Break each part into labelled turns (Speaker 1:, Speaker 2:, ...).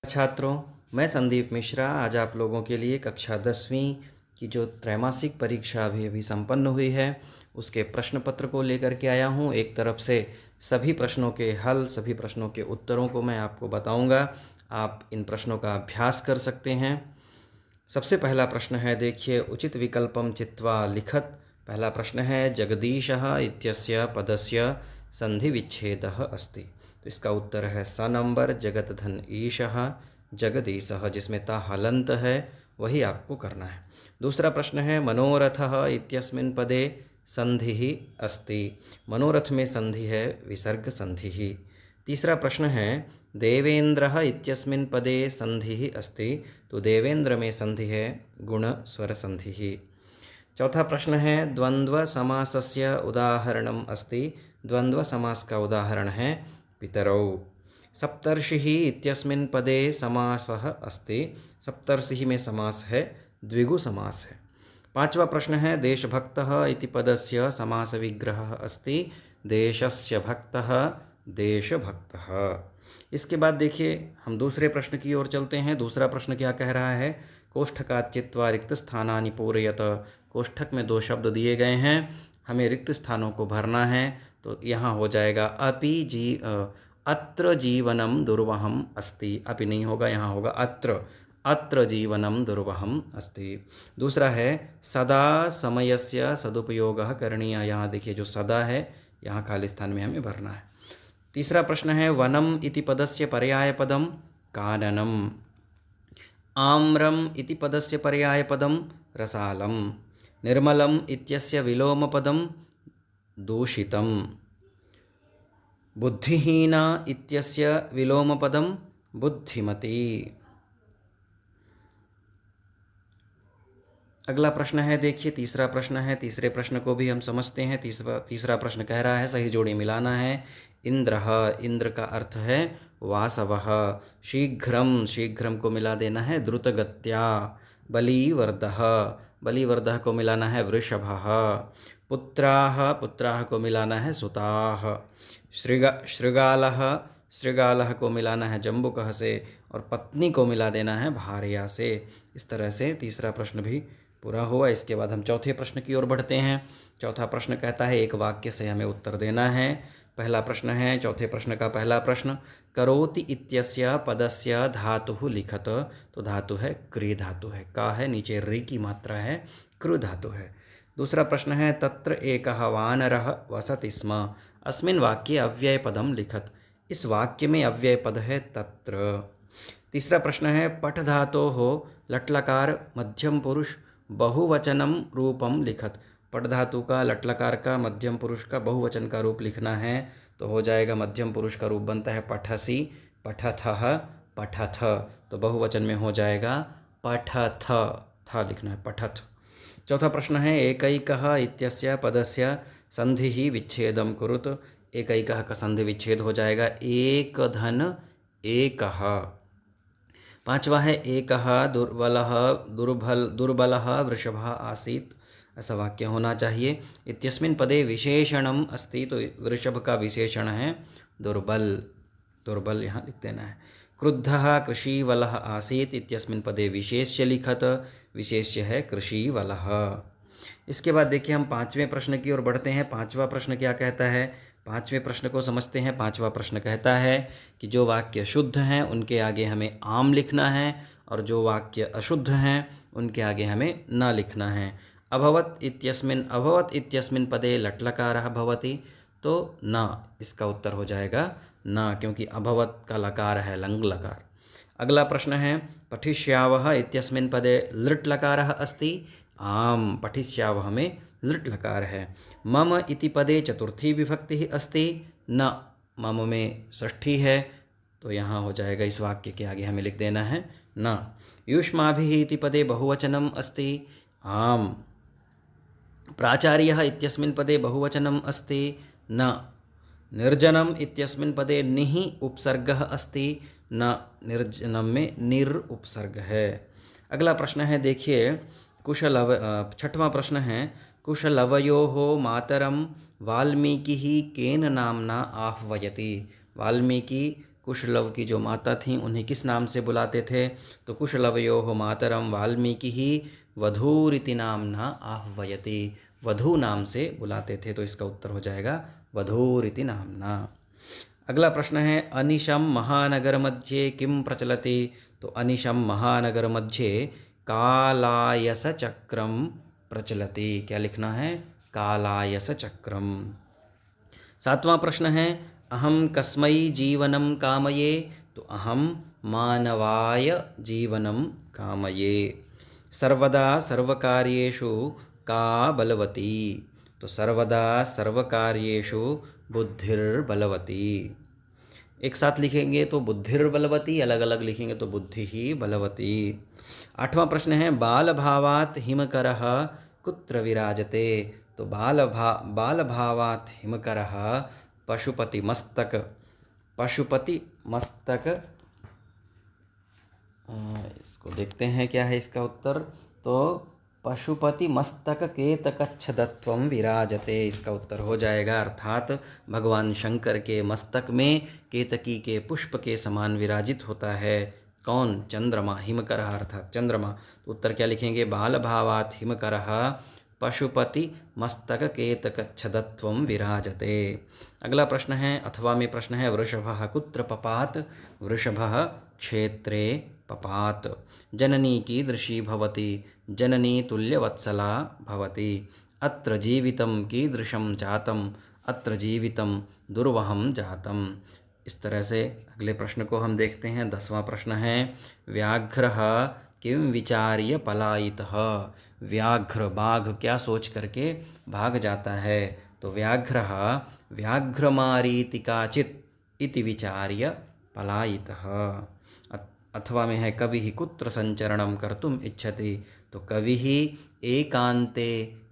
Speaker 1: छात्रों, मैं संदीप मिश्रा आज आप लोगों के लिए कक्षा 10वीं की जो त्रैमासिक परीक्षा अभी अभी संपन्न हुई है उसके प्रश्न पत्र को लेकर के आया हूँ। एक तरफ से सभी प्रश्नों के हल, सभी प्रश्नों के उत्तरों को मैं आपको बताऊंगा। आप इन प्रश्नों का अभ्यास कर सकते हैं। सबसे पहला प्रश्न है, देखिए, उचित विकल्पम चित्वा लिखत। पहला प्रश्न है, जगदीशः इत्यस्य पदस्य संधि विच्छेदः अस्ति। तो इसका उत्तर है स नंबर, जगत धन ईशः जगदीशः, जिसमें ता हलंत है वही आपको करना है। दूसरा प्रश्न है, मनोरथः इत्यस्मिन् पदे संधि अस्ति। मनोरथ में संधि है विसर्ग संधि। तीसरा प्रश्न है, देवेंद्रः इत्यस्मिन् पदे संधि अस्ति। तो देवेंद्र में संधि है गुण स्वर संधि। चौथा प्रश्न है, द्वंद्व समासस्य उदाहरणम अस्ति। द्वंद्व समास का उदाहरण है पितरौ। सप्तर्षिः इत्यस्मिन् पदे समासः अस्ति। सप्तर्षिः में समास है द्विगु समास है। पांचवा प्रश्न है, देशभक्तः इति पदस्य समास विग्रहः अस्ति। देशस्य भक्तः देशभक्तः। इसके बाद देखिए हम दूसरे प्रश्न की ओर चलते हैं। दूसरा प्रश्न क्या कह रहा है, कोष्ठकात् चित्वा रिक्त स्थानानि पूरयत। कोष्ठक में दो शब्द दिए गए हैं, हमें रिक्त स्थानों को भरना है। तो यहाँ हो जाएगा अत्र जीवनम दुर्वहम अस्ति। अपि नहीं होगा, यहाँ होगा अत्र जीवनम दुर्वहम अस्ति। दूसरा है, सदा समयस्य सदुपयोगः करणीयः। यहाँ देखिए जो सदा है यहाँ खाली स्थान में हमें भरना है। तीसरा प्रश्न है, वनम इति पदस्य पर्यायपदम काननम। आम्रम इति पदस्य पर्यायपदम रसालम। निर्मलम इत्यस्य विलोमपदम दूषितम। बुद्धिहीना इत्यस्य विलोमपदम बुद्धिमती। अगला प्रश्न है, देखिए तीसरा प्रश्न है। तीसरे प्रश्न को भी हम समझते हैं। तीसरा प्रश्न कह रहा है, सही जोड़ी मिलाना है। इंद्रः, इंद्र का अर्थ है वासवः। शीघ्रम, शीघ्रम को मिला देना है द्रुतगत्या। बलिवर्दः, बलिवर्दः को मिलाना है वृषभः। पुत्राः, पुत्राः को मिलाना है सुताः। श्रृगालः, श्रृगालः को मिलाना है जम्बुकः से। और पत्नी को मिला देना है भार्या से। इस तरह से तीसरा प्रश्न भी पूरा हुआ। इसके बाद हम चौथे प्रश्न की ओर बढ़ते हैं। चौथा प्रश्न कहता है, एक वाक्य से हमें उत्तर देना है। पहला प्रश्न है, चौथे प्रश्न का पहला प्रश्न, करोति इत्यस्य पदस्य धातुः लिखत। तो धातु है क्री धातु है, का है, नीचे री की मात्रा है, कृ धातु है। दूसरा प्रश्न है, तत्र एकः वानरः वसति स्म। अस्मिन् वाक्ये अव्ययपदं लिखत। इस वाक्य में अव्यय पद है तत्र। तीसरा प्रश्न है, पठ धातोः लट्लकार मध्यम पुरुष बहुवचनम रूपम लिखत। पठ धातु का लट्लकार का मध्यम पुरुष का बहुवचन का रूप लिखना है। तो हो जाएगा, मध्यम पुरुष का रूप बनता है पठसि, पठथः, पठथ। तो बहुवचन में हो जाएगा पठथ, था लिखना है पठथ। चौथा प्रश्न है, एकैकः इत्यस्य पदस्य संधि विच्छेदम कुरुत। एकैकः का संधि विच्छेद हो जाएगा एक धन एकः। पांचवा है, एकः दुर्बलः वृषभः आसीत्। ऐसा वाक्य होना चाहिए। इत्यस्मिन् पदे विशेषणम अस्ति। तो वृषभ का विशेषण है दुर्बल, दुर्बल यहाँ लिख देना है। क्रुद्धः कृषिवलः आसीत्। इत्यस्मिन् पदे विशेष्य लिखत। विशेष्य है कृषिवलः। इसके बाद देखिए हम पांचवें प्रश्न की ओर बढ़ते हैं। पांचवा प्रश्न क्या कहता है, पांचवें प्रश्न को समझते हैं। पांचवा प्रश्न कहता है कि जो वाक्य शुद्ध हैं उनके आगे हमें आम लिखना है, और जो वाक्य अशुद्ध हैं उनके आगे हमें न लिखना है। अभवत इत्यस्मिन् पदे लट्लकारः भवति। तो न, इसका उत्तर हो जाएगा न, क्योंकि अभवत का लकार है लंग लकार। अगला प्रश्न है, पठिष्यावः इत्यस्मिन् पदे लृट् लकारः अस्ति। आम, पठिष्यावः में लृट् लकार है। मम इति पदे चतुर्थी विभक्ति अस्ति। न, मम में षष्ठी है। तो यहाँ हो जाएगा, इस वाक्य के आगे हमें लिख देना है न। युष्माभिः इति पदे बहुवचनम अस्ति। आम। प्राचार्यः इत्यस्मिन् पदे बहुवचनम अस्ति। न। निर्जनम इत्यस्मिन् पदे निः उपसर्गः अस्ति। न, निर्जनम में निर उपसर्ग है। अगला प्रश्न है, देखिए छठवां प्रश्न है, कुशलवयोः मातरम वाल्मीकिः केन नामना आह्वयति। वाल्मीकि कुशलव की जो माता थीं उन्हें किस नाम से बुलाते थे? तो कुशलवयोः मातरम वाल्मीकिः वधूरिति नाम्ना आह्वयति, वधू नाम से बुलाते थे, तो इसका उत्तर हो जाएगा वधूरिति नाम्ना। अगला प्रश्न है अनिशम महानगर मध्ये किम प्रचलति? तो अनिशम महानगर मध्ये कालायस चक्रम प्रचलति। क्या लिखना है? कालायस चक्रम। सातवां प्रश्न है अहम कस्मै जीवनम कामये? तो अहम मानवाय जीवनम कामये। सर्वदा सर्वकार्येषु का बलवती? तो सर्वदा सर्वकार्येषु बुद्धिर्बलवती। एक साथ लिखेंगे तो बुद्धिर्बलवती, अलग अलग लिखेंगे तो बुद्धि ही बलवती। आठवां प्रश्न है बालभावात् हिमकरः कुत्र विराजते? तो बालभावात् हिमकरः पशुपति मस्तक, पशुपति मस्तक, इसको देखते हैं क्या है इसका उत्तर। तो पशुपति मस्तक केतकच्छदत्वं विराजते, इसका उत्तर हो जाएगा, अर्थात भगवान शंकर के मस्तक में केतकी के पुष्प के समान विराजित होता है। कौन? चंद्रमा, हिमकरः अर्थात चंद्रमा। तो उत्तर क्या लिखेंगे? बालभावात् हिमकरः पशुपति मस्तक केतकच्छदत्वं विराजते। अगला प्रश्न है अथवा में प्रश्न है वृषभः कुत्र पपात? वृषभः क्षेत्रे पपात। जननी कीदृशी भवति? जननी तुल्यवत्सला भवति। अत्र जीवितं कीदृशं जातम्? अत्र जीवितं दुर्वहं जातम्। इस तरह से अगले प्रश्न को हम देखते हैं। 10वां प्रश्न है व्याघ्रः किं विचार्य पलायितः? व्याघ्र, बाघ क्या सोच करके भाग जाता है? तो व्याघ्रः व्याघ्रमारीति काचित् इति विचार्य पलायितः। अथवा में है कविः कुत्र संचरणं कर्तुम् इच्छति? तो कविः एकान्ते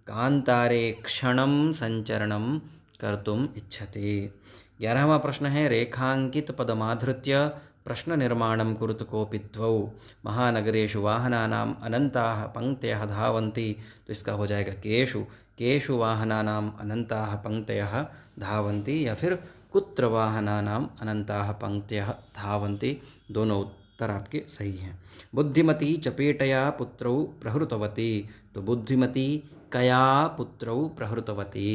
Speaker 1: कान्तारे क्षणं संचरणं कर्तुम् इच्छति। 11वां प्रश्न है रेखांकित पदमाधृत्य प्रश्न निर्माणं कुरुत कोऽपि द्वौ महानगरेषु वाहनानाम् अनन्ताः पंक्तयः धावन्ति। तो इसका हो जाएगा केषु, केषु वाहनानाम् अनन्ताः पंक्तयः धावन्ति, या फिर कुत्र वाहनानाम् अनन्ताः पंक्तयः धावन्ति। दोनों उत्तर आपके सही हैं। बुद्धिमती चपेटया पुत्रौ प्रहृतवती। तो बुद्धिमती कया पुत्रौ प्रहृतवती।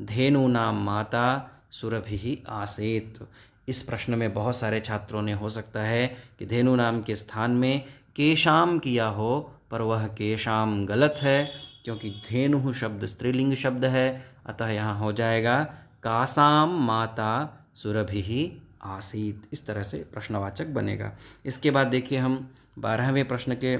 Speaker 1: धेनूनां माता सुरभिः आसीत्। इस प्रश्न में बहुत सारे छात्रों ने हो सकता है कि धेनु नाम के स्थान में केशाम किया हो, पर वह केशाम गलत है क्योंकि धेनु शब्द स्त्रीलिंग शब्द है, अतः यहाँ हो जाएगा कासाम माता सुरभिः आसीत। इस तरह से प्रश्नवाचक बनेगा। इसके बाद देखिए हम 12वें प्रश्न के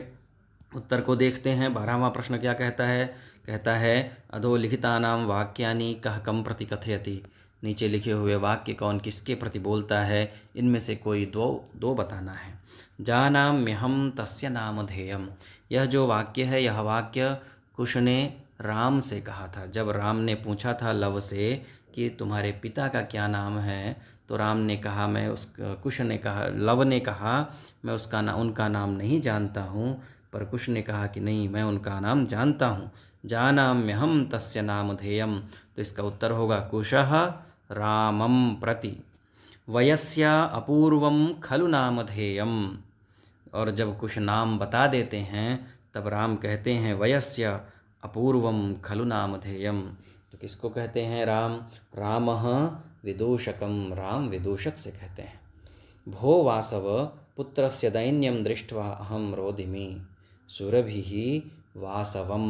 Speaker 1: उत्तर को देखते हैं। 12वां प्रश्न क्या कहता है? कहता है अधोलिखितानां वाक्यानि कः कं प्रति कथयति। नीचे लिखे हुए वाक्य कौन किसके प्रति बोलता है? इनमें से कोई दो बताना है। जानाम्यहं तस्य नामधेयम्। यह जो वाक्य है, यह वाक्य कुश ने राम से कहा था। जब राम ने पूछा था लव से कि तुम्हारे पिता का क्या नाम है, तो राम ने कहा कुश ने कहा, लव ने कहा मैं उनका नाम नहीं जानता हूँ, पर कुश ने कहा कि नहीं, मैं उनका नाम जानता हूँ। जानाम्यहं तस्य नामधेयम्। तो इसका उत्तर होगा कुशः रामं प्रति वयस्या अपूर्वं खलु नामधेयम्। और जब कुछ नाम बता देते हैं तब राम कहते हैं वयस्य अपूर्वं खलु नामधेयम्। तो किसको कहते हैं? रामः विदूषकं, राम विदूषक से कहते हैं। भो वासव पुत्रस्य दैन्यं दृष्ट्वा अहं रोदिमि। सुरभिः वासवम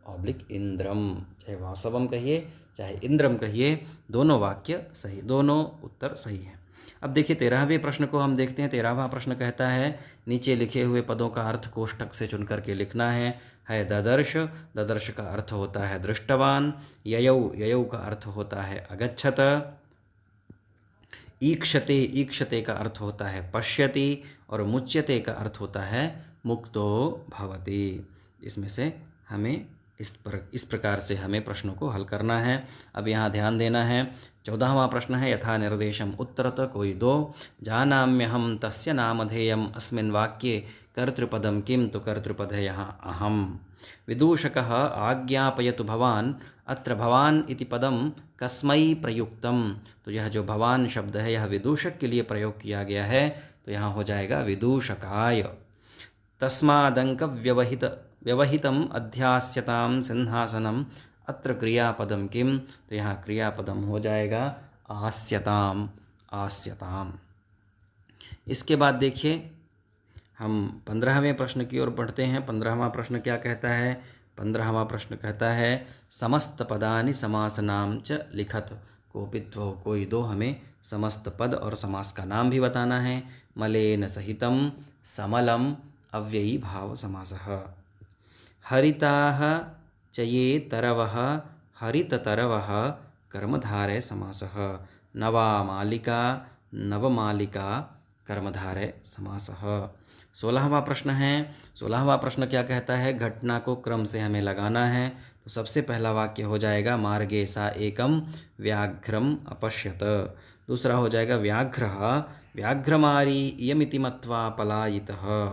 Speaker 1: / इंद्रम, चाहे वासवम कहिए चाहे इंद्रम कहिए, दोनों वाक्य सही, दोनों उत्तर सही हैं। अब देखिए 13वें प्रश्न को हम देखते हैं। 13वां प्रश्न कहता है नीचे लिखे हुए पदों का अर्थ कोष्ठक से चुन करके लिखना है। ददर्श, ददर्श का अर्थ होता है दृष्टवान। ययौ, ययौ का अर्थ होता है अगच्छत। ईक्षते, ईक्षते का अर्थ होता है पश्यति। और मुच्यते का अर्थ होता है मुक्तो भवति। इसमें से हमें इस प्रकार से हमें प्रश्नों को हल करना है। अब यहाँ ध्यान देना है। 14वां प्रश्न है यथा निर्देशम उत्तरत कोई दो। जानाम्यहं तस्य नामधेयम् अस्मिन् वाक्ये कर्तृपदम किम। तो कर्तृपद है यहाँ अहम। विदूषकः आज्ञापयतु भवान्, अत्र भवान् इति पदम कस्मै प्रयुक्तम, तो यह जो भवान शब्द है यह विदूषक के लिए प्रयोग किया गया है, तो यहाँ हो जाएगा विदूषकाय। तस्मादंक व्यवहितम अध्यास्यताम सिंहासनम, अत्र क्रियापदम किम, तो यहाँ क्रियापदम हो जाएगा आस्यताम, आस्यताम। इसके बाद देखिए हम 15वें प्रश्न की ओर बढ़ते हैं। 15वां प्रश्न क्या कहता है? 15वां प्रश्न कहता है समस्त पदानि समासनाम च लिखत, कोपित्व कोई दो हमें समस्त पद और समास का नाम भी बताना है। मलेन सहितम, समलम, अव्ययी भाव समासः। हरिताः च ये तरवः, हरिततरवः, कर्मधारय समासः। नवा मालिका, नवमालिका, कर्मधारय समासः। 16वां प्रश्न है। 16वां प्रश्न क्या कहता है? घटना को क्रम से हमें लगाना है। तो सबसे पहला वाक्य हो जाएगा मार्गे सा एकम व्याघ्रम अपश्यत। दूसरा हो जाएगा व्याघ्रः व्याघ्रमारी इयमिति मत्वा पलायितः।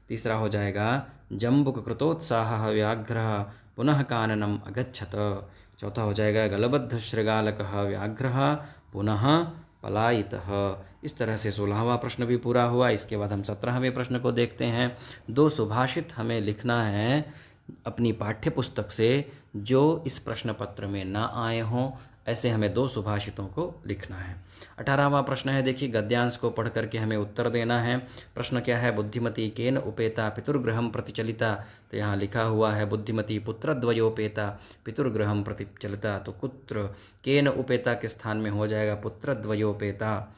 Speaker 1: तीसरा हो जाएगा जम्बुक कृतोत्साहः व्याघ्रः पुनः काननम अगच्छत। चौथा हो जाएगा गलबद्ध शृगालकः व्याघ्रः पुनः पलायितः। इस तरह से 16वां प्रश्न भी पूरा हुआ। इसके बाद हम 17वें प्रश्न को देखते हैं। दो सुभाषित हमें लिखना है अपनी पाठ्य पुस्तक से जो इस प्रश्न पत्र में ना आए हों, ऐसे हमें दो सुभाषितों को लिखना है। 18वां प्रश्न है, देखिए गद्यांश को पढ़ करके हमें उत्तर देना है। प्रश्न क्या है? बुद्धिमती केन उपेता पितुर्गृहं प्रतिचलिता, तो यहाँ लिखा हुआ है बुद्धिमती पुत्रद्वयोपेता पितुर्गृहं प्रतिचलिता, तो कुत्र केन उपेता के स्थान में हो जाएगा पुत्रद्वयोपेता।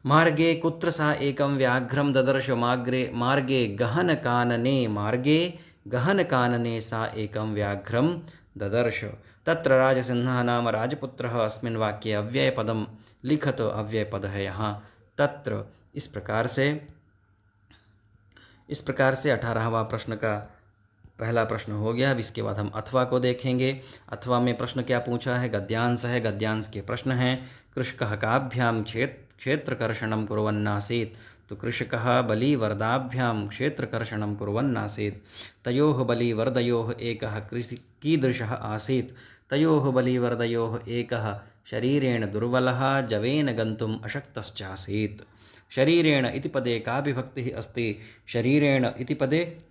Speaker 1: मार्गे कुत्र सा एकं व्याघ्रं ददर्श, मार्गे गहन कानने, मार्गे गहन कानने सा एकं व्याघ्रं ददर्श। तत्र राजसिंहः नाम राजपुत्रः, अस्मिन् वाक्ये अव्ययपदं लिखत, अव्ययपद है यहाँ तत्र। इस प्रकार से 18वां प्रश्न का पहला प्रश्न हो गया। अब इसके बाद हम अथवा को देखेंगे। अथवा में प्रश्न क्या पूछा है? गद्यांश है। गद्यांश के प्रश्न हैं कृषकः काभ्यां क्षेत्रकर्षणं कुर्वन्नासीत्, तो कृषकः बलिवर्दाभ्यां क्षेत्रकर्षणं कुर्वन्नासीत्। तयोः बलिवर्दयोः एकः कीदृशः आसीत्? तयोः बलिवर्दयोः एकः शरीरेण दुर्बलः, जवेन गन्तुम् अशक्तश्चासीत्। शरीरेण इति पदे का विभक्तिः अस्ति? शरीरेण इति पदे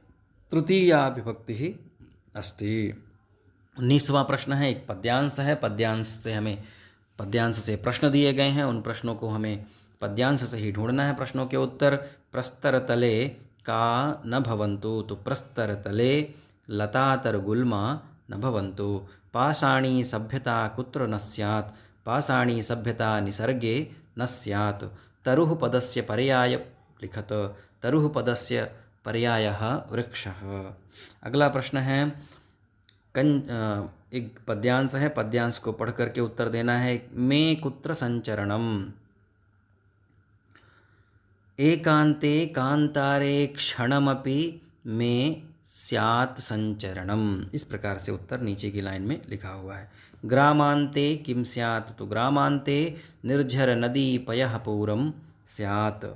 Speaker 1: तृतीया विभक्तिः अस्ति। 19वां प्रश्न है, एक पद्यांश है। पद्यांश से प्रश्न दिए गए हैं। उन प्रश्नों को हमें पद्यांश से ही ढूंढना है प्रश्नों के उत्तर। प्रस्तरतले का न भवन्तु, तो प्रस्तरतले लतातरगुल्मा न भवन्तु। पाषाणी सभ्यता कुत्र न स्यात्, पाषाणी सभ्यता निसर्गे न स्यात्। तरुः पदस्य पर्याय लिखत, तरुः पदस्य पर्यायः वृक्षः। अगला प्रश्न है एक पद्यांश है। पद्यांश को पढ़ करके उत्तर देना है। मे कुत्र संचरणम, एकांते कांतारे क्षणमपि मे स्यात् संचरणम। इस प्रकार से उत्तर नीचे की लाइन में लिखा हुआ है। ग्रामांते किम स्यात्, तो ग्रामांते निर्झर नदी पयः पूरम स्यात्।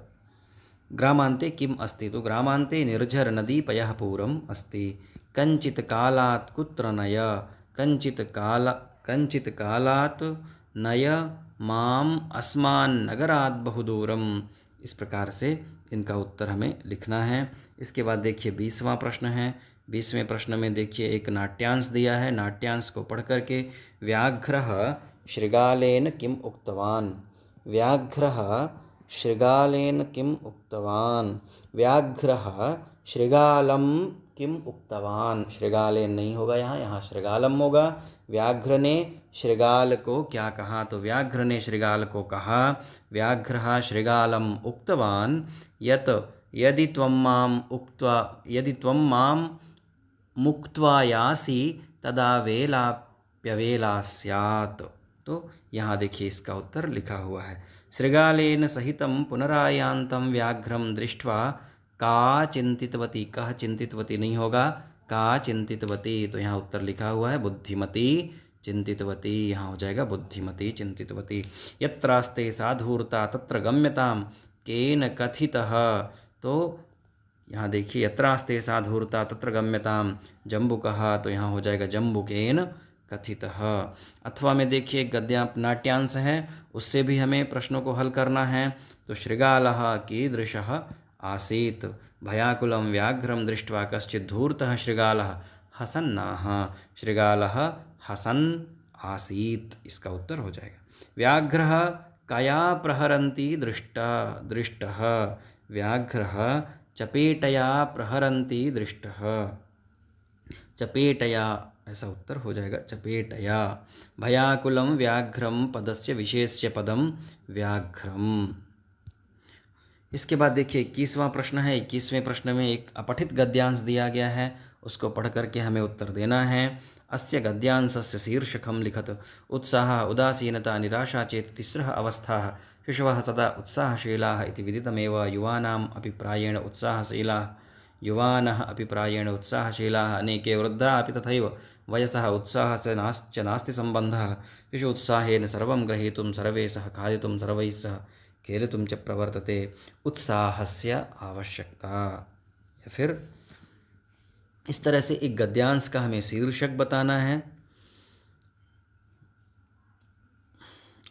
Speaker 1: ग्रामांते किम अस्ति, तो ग्रामांते निर्झर नदी पयः पूरम अस्ति। कंचित कालात् कुत्र नय, कंचित कालात् नय माम अस्मान् नगरात् बहुदूरम। इस प्रकार से इनका उत्तर हमें लिखना है। इसके बाद देखिए 20वां प्रश्न है। 20वें प्रश्न में देखिए एक नाट्यांश दिया है। नाट्यांश को पढ़ करके व्याघ्रः शृगालेन किम उक्तवान्, व्याघ्रः शृगालेन किम उक्तवान्, व्याघ्रः शृगालं किम उक्तवान्। शृगालेन नहीं होगा यहाँ शृगालम होगा। व्याघ्र ने शृगाल को क्या कहा, तो व्याघ्र ने शृगाल को कहा व्याघ्रः शृगालम उक्तवान् यत् यदि त्वं मां मुक्त्वा यासि तदा वेलाप्यवेला स्यात्। तो यहाँ देखिए इसका उत्तर लिखा हुआ है। शृगालेन सहितं पुनरायान्तं व्याघ्रं दृष्ट्वा का चिंतितवती, कह चिंतितवती नहीं होगा, का चिंतितवती। तो यहाँ उत्तर लिखा हुआ है बुद्धिमती चिंतितवती, यहाँ हो जाएगा बुद्धिमती चिंतितवती। यत्रास्ते साधूर्ता तत्र गम्यताम केन कथितः, तो यहाँ देखिए यत्रास्ते सा धूर्ता तत्र गम्यताम, जम्बुकः, तो यहाँ हो जाएगा जम्बुकेन कथितः। अथवा में देखिए एक गद्य नाट्यांश है, उससे भी हमें प्रश्नों को हल करना है। तो शृगालः कीदृशः आसीत्, भयाकुलं व्याघ्रं दृष्ट्वा कश्चित् धूर्तः शृगालः हसन्नाह, शृगालः हसन् आसीत्, इसका उत्तर हो जाएगा। व्याघ्रः कया प्रहरन्ति दृष्टः, व्याघ्रः चपेटया प्रहरन्ति दृष्टः, चपेटया, ऐसा उत्तर हो जाएगा चपेटया। भयाकुलं व्याघ्रम पदस्य विशेष्य पदम व्याघ्रम। इसके बाद देखिए 21वां प्रश्न है। 21वें प्रश्न में एक अपठित गद्यांश दिया गया है, उसको पढ़ करके हमें उत्तर देना है। अस्य गद्यांशस्य शीर्षकं लिखत। उत्साह, उदासीनता, निराशा चेत् तिस्रः अवस्थाः। शिशवः सदा उत्साहशीलाः इति विदितमेव। युवानाम् अपि प्रायेण उत्साहशीलाः, युवानः अपि प्रायेण उत्साहशीलाः, अनेके वृद्धाः अपि तथैव। वयसः उत्साहस्य नास्ति सम्बन्धः। शिशु उत्साहेन सर्वं ग्रहीतुं, सर्वे सह खादितुं, सर्वैः सह खेलितुं च प्रवर्तते। उत्साहस्य आवश्यकता। या फिर इस तरह से एक गद्यांश का हमें शीर्षक बताना है।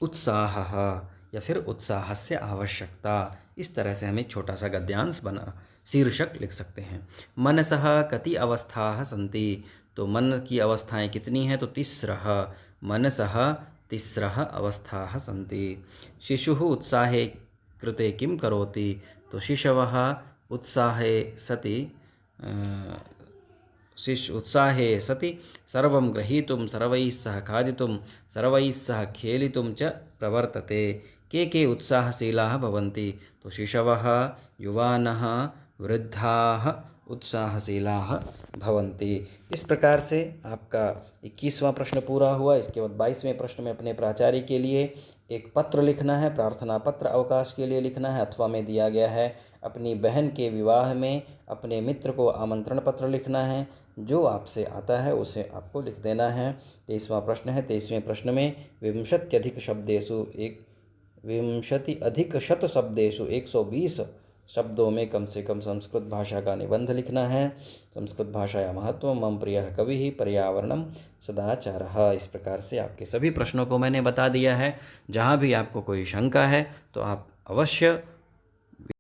Speaker 1: उत्साहः या फिर उत्साहस्य आवश्यकता, इस तरह से हम एक छोटा सा गद्यांश बना शीर्षक लिख सकते हैं। मनसः कति अवस्थाः सन्ति, तो मन की अवस्थाएं कितनी हैं, तो तिस्रः, मनसः तिस्रः अवस्थाः सन्ति। शिशुः उत्साहे कृते किं करोति, तो शिशवः उत्साहे सति उत्साहे सति सर्वं ग्रहीतुं, सर्वैः सह खादितुं, सर्वैः सह खेलितुं च प्रवर्तते। के उत्साहशीलाः भवन्ति, तो शिशवः, युवानः, वृद्धाः उत्साहशीलाः भवन्ति। इस प्रकार से आपका 21वां प्रश्न पूरा हुआ। इसके बाद 22वें प्रश्न में अपने प्राचार्य के लिए एक पत्र लिखना है, प्रार्थना पत्र अवकाश के लिए लिखना है। अथवा में दिया गया है अपनी बहन के विवाह में अपने मित्र को आमंत्रण पत्र लिखना है। जो आपसे आता है उसे आपको लिख देना है। 23वां प्रश्न है। 23वें प्रश्न में 20 शब्देषु 120 शब्दों में कम से कम संस्कृत भाषा का निबंध लिखना है। संस्कृत भाषाया महत्व, मम प्रियः कविः, पर्यावरणम, सदाचारः। इस प्रकार से आपके सभी प्रश्नों को मैंने बता दिया है। जहाँ भी आपको कोई शंका है तो आप अवश्य